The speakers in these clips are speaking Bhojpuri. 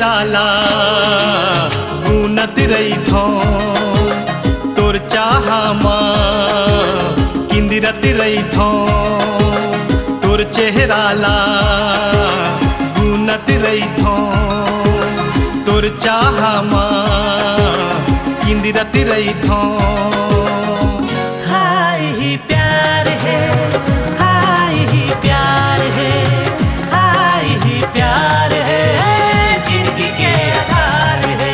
चेहराला गुनत रही थो तोर चाहमा किंदिरत रही थो तोर चेहराला गुनत रही थो तोर चाहमा किंदिरत रही थो। हाय ही प्यार है, हाय ही प्यार है, हाय ही प्यार है, जिंदगी के आधार है।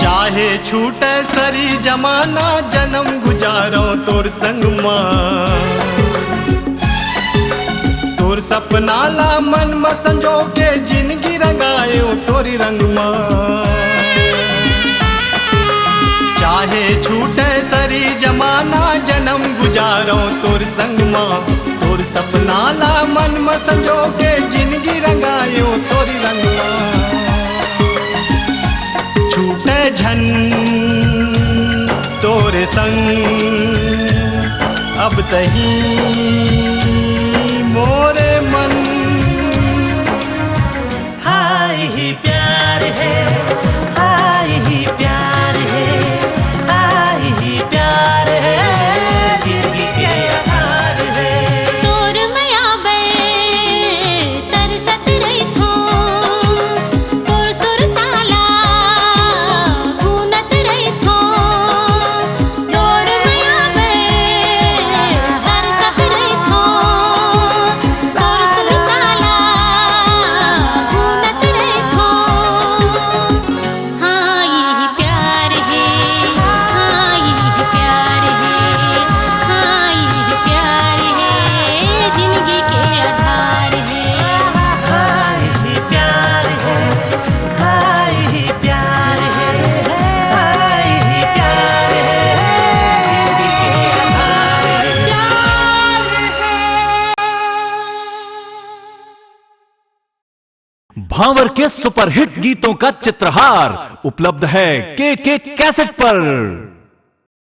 चाहे छूटे सरी जमाना जन्म गुजारो तोर संग मां तोर सपना ला मन में संजो के जिंदगी रंगायो तोरी रंग मां। चाहे छूटे सरी जमाना जन्म गुजारो तोर संग मां तोर सपना ला मन में संजो के जिंदगी रंगायो तोरी रंग मां। छूटे झन तोरे संग अब तही मोरे मन। हाय ही प्यार है, हाय ही प्यार है, हाय ही प्यार है, जिंदगी के आधार है। तोर मया बे तरसत रही थो तोर सुर ताला गुनत रही थो तोर मया बे तरसत रही थो तोर सुर ताला गुनत रही थो। हाँ यही प्यार है, हाँ यही प्यार है, हाँ यही प्यार है, जिंदगी के आधार है। हाय ही प्यार है, हाय ही प्यार है, हाय ही प्यार है, जिंदगी के आधार है। भांवर के सुपरहिट गीतों का चित्रहार उपलब्ध है के कैसेट पर।